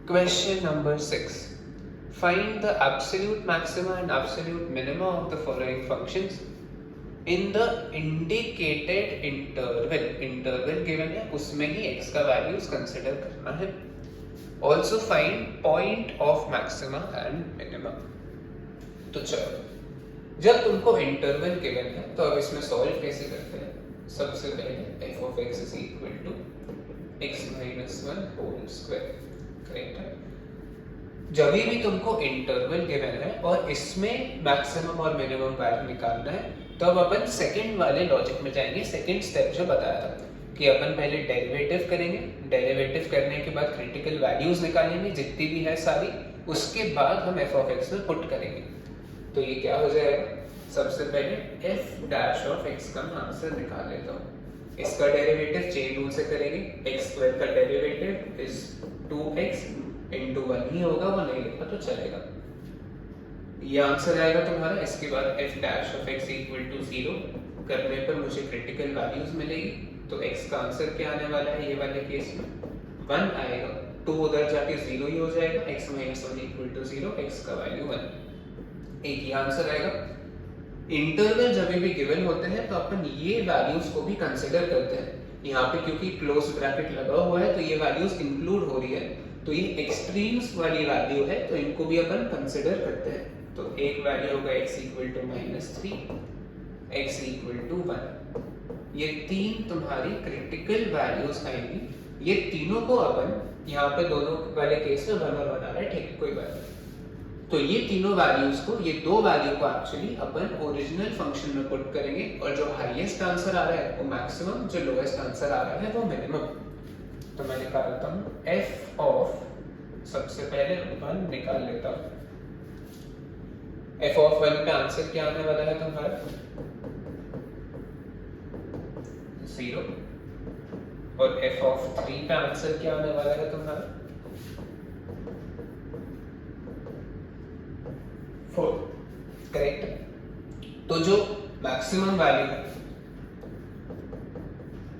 Question number 6. Find the absolute maxima and absolute minima of the following functions in the indicated interval. Interval given है, उसमें ही x का values consider करना है. Also find point of maxima and minima. तो चलो, जब तुमको interval given है तो अब इसमें सॉल्व कैसे करते हैं. सबसे पहले f of x is equal to x minus 1 whole square. Correct है. जब भी तुमको इंटरवल गिवन है और इसमें मैक्सिमम और मिनिमम वैल्यू निकालना है तो अब अपन सेकंड वाले लॉजिक में जाएंगे. सेकंड स्टेप जो बताया था कि अपन पहले डेरिवेटिव करेंगे. डेरिवेटिव करने के बाद क्रिटिकल वैल्यूज निकालेंगे जितनी भी है सारी. उसके बाद हम f of x में पुट करेंगे. तो ये क्या हो जाएगा. सबसे पहले f डैश ऑफ x का मैं आंसर निकाल लेता हूँ. इसका डेरिवेटिव चेन रूल से करेंगे. x स्क्वायर का डेरिवेटिव इज 2x into 1 ही होगा, वो नहीं लिखा तो चलेगा. ये आंसर आएगा तुम्हारा. इसके बाद f dash of x equal to 0 करने पर मुझे क्रिटिकल वैल्यूज मिलेगी. तो x का आंसर क्या आने वाला है ये वाले केस में 1 आएगा. 2 उधर जाके 0 ही हो जाएगा. x minus 1 equal to 0, x का वैल्यू 1. एक ही आंसर आएगा. इंटरवल जब भी गिवन होते हैं तो अपन ये वैल्यूज को भी कंसिडर करते हैं. यहाँ पे क्योंकि क्लोज ब्रैकेट लगा हुआ है तो ये वैल्यूज इंक्लूड हो रही है. तो ये एक्सट्रीम्स वाली वैल्यू है तो इनको भी अपन कंसिडर करते हैं. तो एक वैल्यू होगा x equal to -3, x equal to 1. ये तीन तुम्हारी क्रिटिकल वैल्यूज आएंगी. ये तीनों को अपन यहाँ पे दोनों वाले केस में 1 और 1 आ रहा है. ठीक है, कोई बात नहीं. तो ये तीनों वैल्यूज को, ये दो वैल्यू को एक्चुअली अपन ओरिजिनल फंक्शन में पुट करेंगे और जो हाईएस्ट आंसर आ रहा है वो मैक्सिमम, जो लोएस्ट आंसर आ रहा है वो मिनिमम. तो मैं निकालता हूँ f ऑफ, सबसे पहले 1 निकाल लेता हूँ. f ऑफ 1 पे आंसर क्या आने वाला है तुम्हारा 0. और f ऑफ 3 पे आंसर क्या आने वाला है तुम्हारा 4. करेक्ट. तो जो मैक्सिमम वैल्यू है,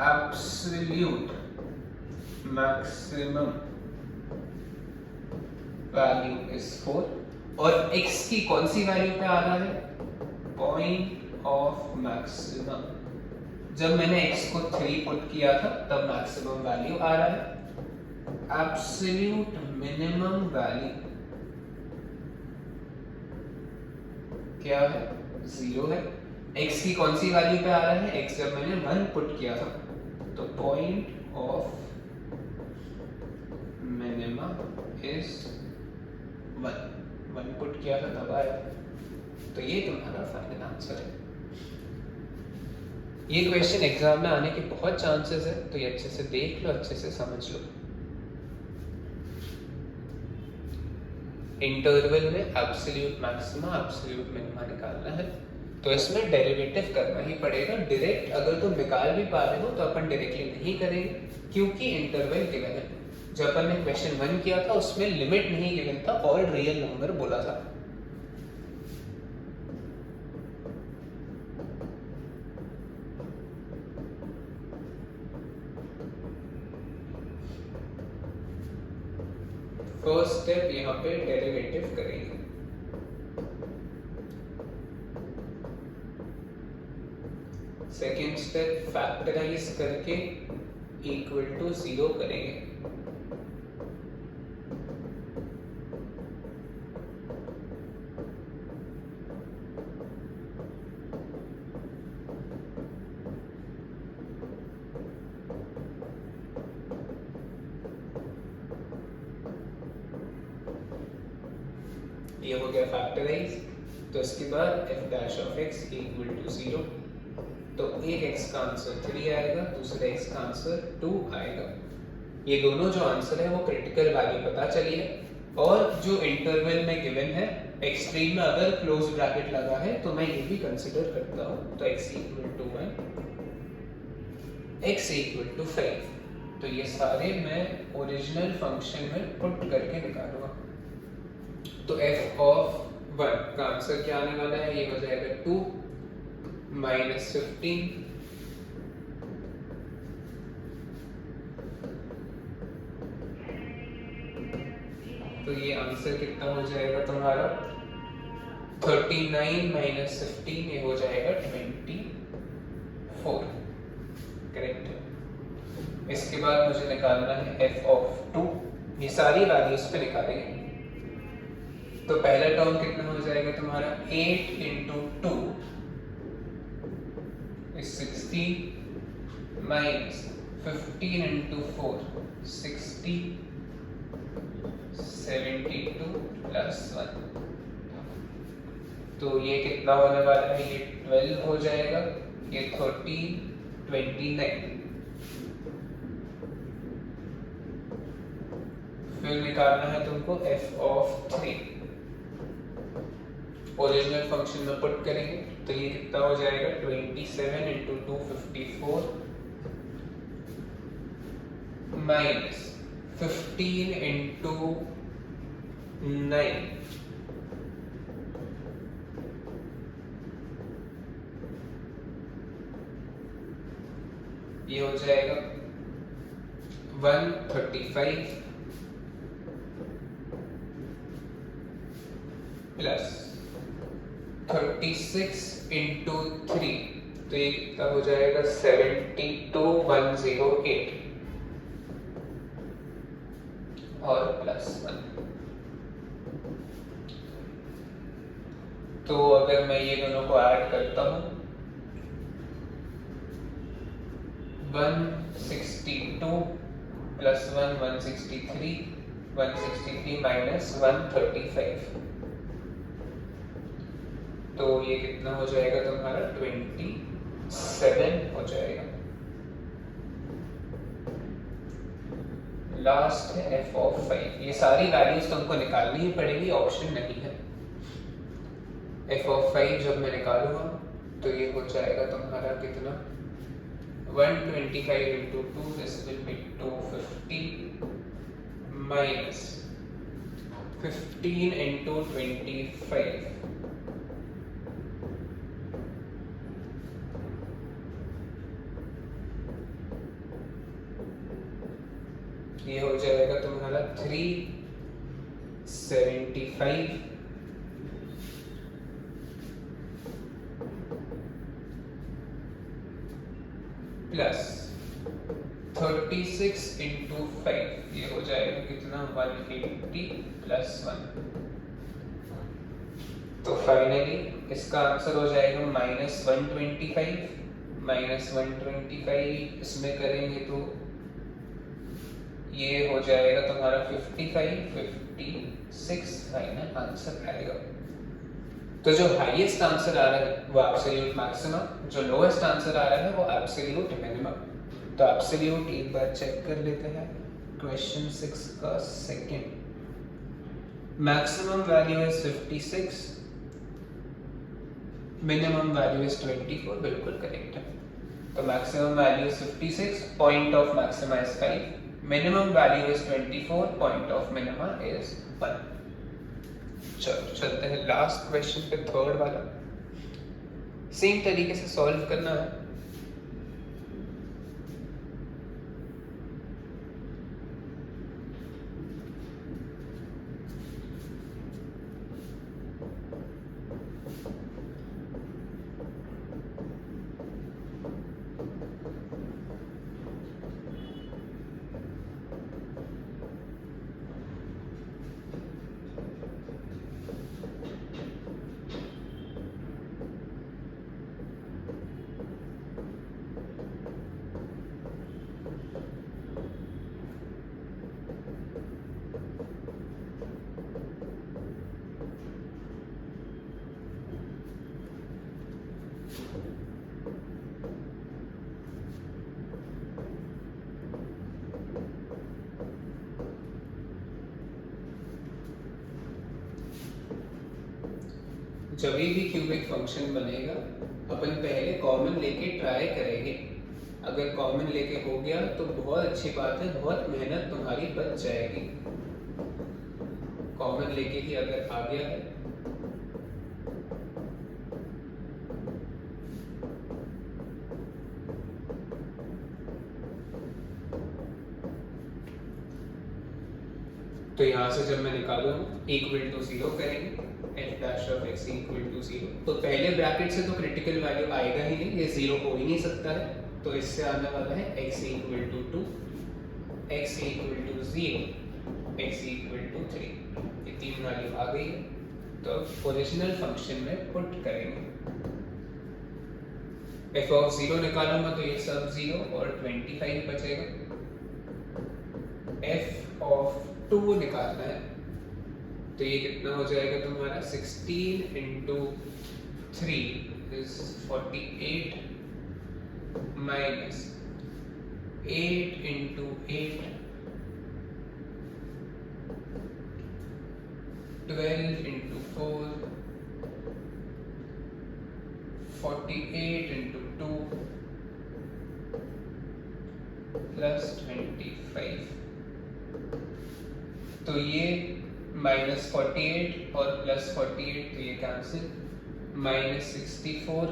एब्सोल्यूट मैक्सिमम वैल्यू इज 4 और x की कौन सी वैल्यू पे आ रहा है पॉइंट ऑफ मैक्सिमम. जब मैंने x को 3 पुट किया था तब मैक्सिमम वैल्यू आ रहा है. एब्सोल्यूट मिनिमम वैल्यू क्या है 0 है. x की कौन सी वैल्यू पे आ रहा है, x जब मैंने 1 पुट किया था तो point of minima is 1 put किया था तब आया. तो ये तुम्हारा फाइनल आंसर है. ये क्वेश्चन एग्जाम में आने के बहुत चांसेस है तो ये अच्छे से देख लो, अच्छे से समझ लो. इंटरवल में एब्सोल्यूट मैक्सिमा एब्सोल्यूट मिनिमा निकालना है तो इसमें डेरिवेटिव करना ही पड़ेगा. डायरेक्ट अगर तुम निकाल भी पा रहे हो तो अपन डायरेक्टली नहीं करेंगे क्योंकि इंटरवल गिवन है. जब अपन ने क्वेश्चन 1 किया था उसमें लिमिट नहीं गिवन था, ऑल रियल नंबर बोला था. फर्स्ट स्टेप यहाँ पे डेरिवेटिव करेंगे. सेकेंड स्टेप फैक्टराइज करके इक्वल टू 0 करेंगे. ये हो गया फैक्टराइज. तो इसके बाद f dash of x equal to 0. तो एक x का आंसर 3 आएगा, दूसरे x का आंसर 2 आएगा. ये दोनों जो आंसर है वो क्रिटिकल वैल्यू पता चली है. और जो इंटरवल में गिवन है एक्सट्रीम में अगर क्लोज ब्रैकेट लगा है तो मैं ये भी कंसिडर करता हूँ. तो x equal to 1, x equal to 5. तो ये सारे मैं ओरिजिनल फंक्शन में पुट करके निकालूंगा. तो f ऑफ 1 का आंसर क्या आने वाला है, ये हो जाएगा 2 माइनस 15 1 तो ये आंसर कितना हो जाएगा तुम्हारा 39 माइनस 15, ये हो जाएगा 24, करेक्ट है। इसके बाद मुझे निकालना है f ऑफ 2, ये सारी वैल्यूज पे निकालेंगे। तो पहला टर्म कितना हो जाएगा तुम्हारा 8 into 2 is 60 minus 15 into 4 60 72 plus 1, तो ये कितना होने वाला है, ये 12 हो जाएगा, ये 13 29। फिर निकालना है तुमको f ऑफ 3, ओरिजिनल फंक्शन में पुट करेंगे तो ये कितना हो जाएगा 27 इंटू 2 54 माइनस 15 इंटू 9 ये हो जाएगा 135 प्लस 36 इंटू 3, तो ये कितना हो जाएगा 72108 और प्लस 1। तो अगर मैं ये दोनों को ऐड करता हूं 162 प्लस 1 163 163 माइनस 135, तो ये कितना हो जाएगा तुम्हारा 27 हो जाएगा। लास्ट है f ऑफ 5, ये सारी वैल्यूज तुमको निकालनी ही पड़ेगी, ऑप्शन नहीं है। f ऑफ 5 जब मैं निकालूंगा तो ये हो जाएगा तुम्हारा कितना 125 into 2 this will be 250 minus 15 into 25, ये हो जाएगा तुम्हारा 375 प्लस 36 इंटू 5, ये हो जाएगा कितना 180 प्लस 1, तो फाइनली इसका आंसर हो जाएगा -125 माइनस 125 इसमें करेंगे तो ये हो जाएगा तुम्हारा 56 फाइनल आंसर आएगा। तो जो हाईएस्ट आंसर आ रहा है वो एब्सोल्यूट मैक्सिमम, जो लोएस्ट आंसर आ रहा है वो एब्सोल्यूट मिनिमम। तो एब्सोल्यूट एक बार चेक कर लेते हैं, क्वेश्चन 6 का second, maximum value is 56, minimum value is 24, बिल्कुल करेक्ट है। तो maximum value is 56, point of maxima is 5, minimum value is 24, point of minima is 1। चलो चलते हैं लास्ट क्वेश्चन पे, थर्ड वाला। सेम तरीके से सॉल्व करना है। जब भी क्यूबिक फंक्शन बनेगा अपन पहले कॉमन लेके ट्राई करेंगे। अगर कॉमन लेके हो गया तो बहुत अच्छी बात है, बहुत मेहनत तुम्हारी बच जाएगी। कॉमन लेके ही अगर आ गया है तो यहाँ से जब मैं निकालूंगा इक्वल टू 0 करेंगे f dash of x equal to 0, तो पहले ब्रैकेट से तो क्रिटिकल वैल्यू आएगा ही नहीं, ये 0 हो ही नहीं सकता है, तो इससे आने वाला है x equal to 2, x equal to 0, x equal to 3, ये 3 वैल्यू आ गई है। तो ओरिजिनल फंक्शन में पुट करेंगे, f ऑफ 0 निकालूंगा तो ये सब 0 और 25 बचेगा, f ऑफ 2 निकालना है तो ये कितना हो जाएगा तुम्हारा 16 into 3 is 48 minus 8 into 8 12 into 4 48 into 2 plus 25, तो ये माइनस 48 और प्लस 48 तो ये cancel, minus 64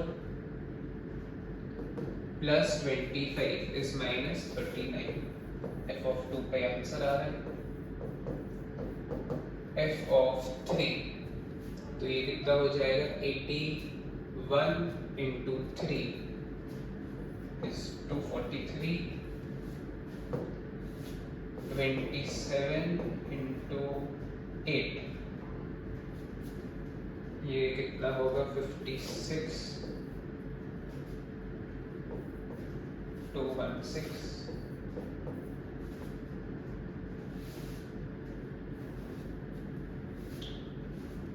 plus 25 is minus 39, F of 2 का आंसर आ रहा है। एफ ऑफ 3 तो ये कितना हो जाएगा 81 इंटू 3 इज 243, 27 इंटू 8 ये कितना होगा 56, 216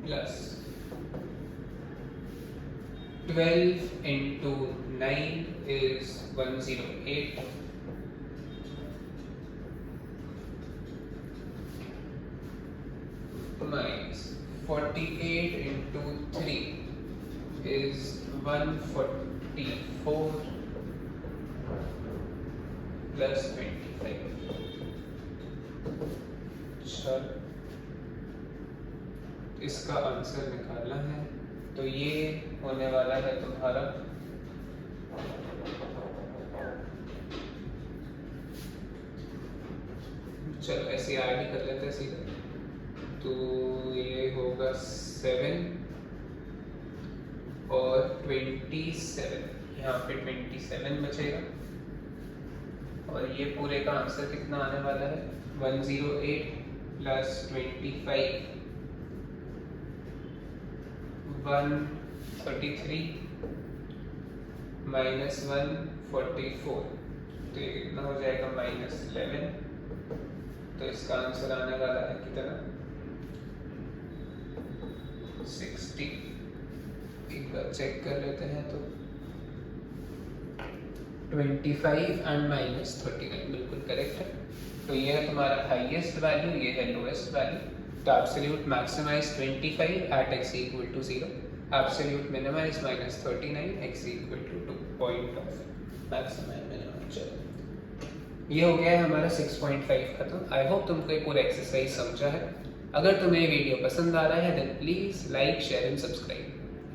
plus 12 into 9 is 108, minus 48 into 3 is 144 plus 25। चल इसका आंसर निकालना है, तो ये होने वाला है तुम्हारा चलो ऐसे ऐड ही कर लेते हैं सीधा, तो ये होगा 7 और 27, यहाँ पे 27 बचेगा और ये पूरे का आंसर कितना आने वाला है 108 प्लस 25 133 माइनस 144, तो ये कितना हो जाएगा -11, तो इसका आंसर आने वाला है कितना 60। एक बार चेक कर लेते हैं, तो 25 एंड -39 बिल्कुल करेक्ट है। तो ये है तुम्हारा हाईएस्ट वैल्यू, ये है लोएस्ट वैल्यू। तो absolute maxima is 25 at x equal to 0, absolute minima is -39, x equal to 2 point of maxima and minima. चलो ये हो गया है हमारा 6.5 खत्म। आई होप तुमको ये पूरा एक्सरसाइज समझा है। अगर तुम्हें ये वीडियो पसंद आ रहा है then please like share and subscribe.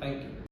Thank you.